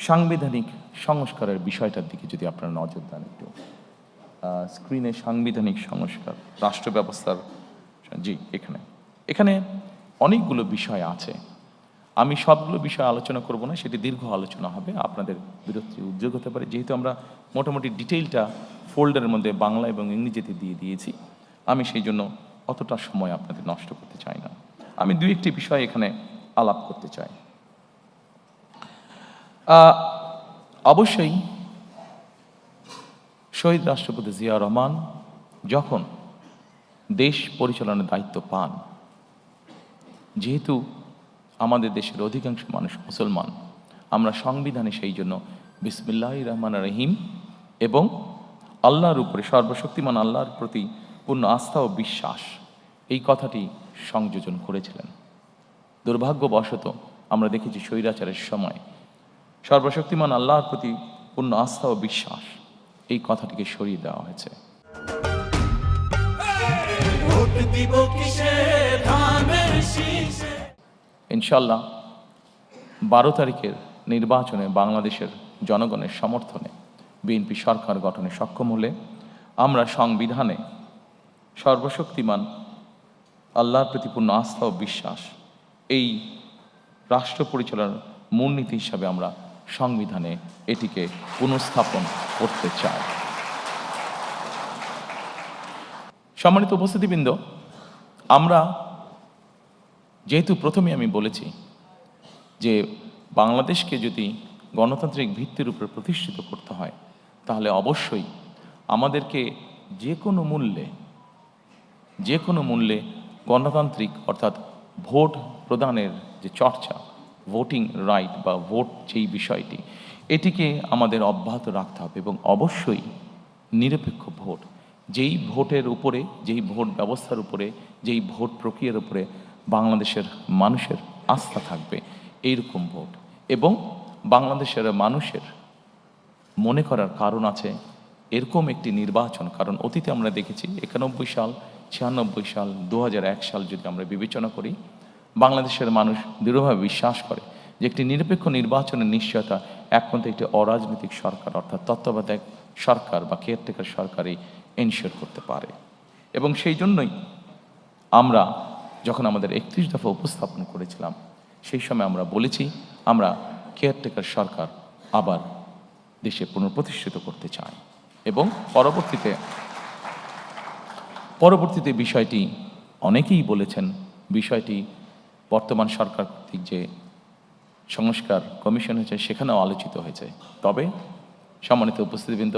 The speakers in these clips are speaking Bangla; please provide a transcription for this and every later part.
সাংবিধানিক সংস্কারের বিষয়টার দিকে যদি আপনারা নজর দেন একটু, স্ক্রিনে সাংবিধানিক সংস্কার রাষ্ট্র ব্যবস্থার, জি এখানে অনেকগুলো বিষয় আছে। আমি সবগুলো বিষয় আলোচনা করব না, সেটি দীর্ঘ আলোচনা হবে, আপনাদের বিরক্তির উদ্যোগ হতে পারে। যেহেতু আমরা মোটামুটি ডিটেইলটা ফোল্ডারের মধ্যে বাংলা এবং ইংরেজিতে দিয়ে দিয়েছি, আমি সেই জন্য অতটা সময় আপনাদের নষ্ট করতে চাই না। আমি দুই একটি বিষয় এখানে আলাপ করতে চাই। অবশ্যই শহীদ রাষ্ট্রপতি জিয়া রহমান যখন দেশ পরিচালনার দায়িত্ব পান, যেহেতু আমাদের দেশের অধিকাংশ মানুষ মুসলমান, আমরা সংবিধানে সেই জন্য বিসমিল্লাহির রহমানির রহিম এবং আল্লাহর উপরে, সর্বশক্তিমান আল্লাহর প্রতি পূর্ণ আস্থা ও বিশ্বাস, এই কথাটি সংযোজন করেছিলেন। দুর্ভাগ্যবশত আমরা দেখেছি স্বৈরাচারের সময় সর্বশক্তিমান আল্লাহর প্রতি পূর্ণ আস্থা ও বিশ্বাস, এই কথাটিকে সরিয়ে দেওয়া হয়েছে। ইনশাল্লাহ 12 তারিখের নির্বাচনে বাংলাদেশের জনগণের সমর্থনে বিএনপি সরকার গঠনে সক্ষম হলে আমরা সংবিধানে সর্বশক্তিমান আল্লাহর প্রতি পূর্ণ আস্থা ও বিশ্বাস, এই রাষ্ট্র পরিচালনার মূলনীতি হিসাবে আমরা সংবিধানে এটিকে পুনঃস্থাপন করতে চাই। সম্মানিত উপস্থিতিবৃন্দ, আমরা যেহেতু প্রথমে আমি বলেছি যে বাংলাদেশকে যদি গণতান্ত্রিক ভিত্তির উপর প্রতিষ্ঠিত করতে হয়, তাহলে অবশ্যই আমাদেরকে যে কোনো মূল্যে গণতান্ত্রিক অর্থাৎ ভোট প্রদানের যে চর্চা, ভোটিং রাইট বা ভোট যেই বিষয়টি, এটিকে আমাদের অব্যাহত রাখতে হবে এবং অবশ্যই নিরপেক্ষ ভোট, যেই ভোটের উপরে, যেই ভোট ব্যবস্থার উপরে, যেই ভোট প্রক্রিয়ার উপরে বাংলাদেশের মানুষের আস্থা থাকবে, এইরকম ভোট। এবং বাংলাদেশের মানুষের মনে করার কারণ আছে এরকম একটি নির্বাচন, কারণ অতীতে আমরা দেখেছি 91 সাল, 96 সাল, 2001 সাল যদি আমরা বিবেচনা করি, বাংলাদেশের মানুষ দৃঢ়ভাবে বিশ্বাস করে যে একটি নিরপেক্ষ নির্বাচনের নিশ্চয়তা একমাত্র একটি অরাজনৈতিক সরকার অর্থাৎ তত্ত্বাবধায়ক সরকার বা কেয়ারটেকার সরকারই এনশিওর করতে পারে। এবং সেই জন্যই আমরা যখন আমাদের 31 দফা উপস্থাপন করেছিলাম, সেই সময় আমরা বলেছি আমরা কেয়ারটেকার সরকার আবার দেশে পুনঃপ্রতিষ্ঠিত করতে চাই। এবং পরবর্তীতে বিষয়টি অনেকেই বলেছেন, বিষয়টি বর্তমান সরকার কর্তৃক যে সংস্কার কমিশন হয়েছে সেখানেও আলোচিত হয়েছে। তবে সম্মানিত উপস্থিতিবৃন্দ,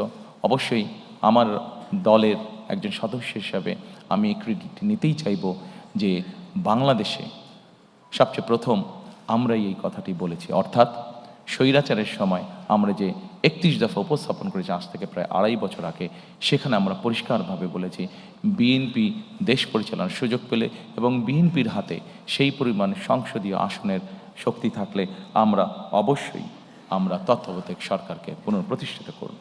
অবশ্যই আমার দলের একজন সদস্য হিসাবে আমি এই ক্রেডিটটি নিতেই চাইব যে বাংলাদেশে সবচেয়ে প্রথম আমরাই এই কথাটি বলেছি, অর্থাৎ স্বৈরাচারের সময় আমরা যে 31 দফা উপস্থাপন করেছি আজ থেকে প্রায় 2.5 বছর আগে, সেখানে আমরা পরিষ্কারভাবে বলেছি বিএনপি দেশ পরিচালনার সুযোগ পেলে এবং বিএনপির হাতে সেই পরিমাণ সংসদীয় আসনের শক্তি থাকলে আমরা অবশ্যই তত্ত্বাবধায়ক সরকারকে পুনঃপ্রতিষ্ঠিত করব।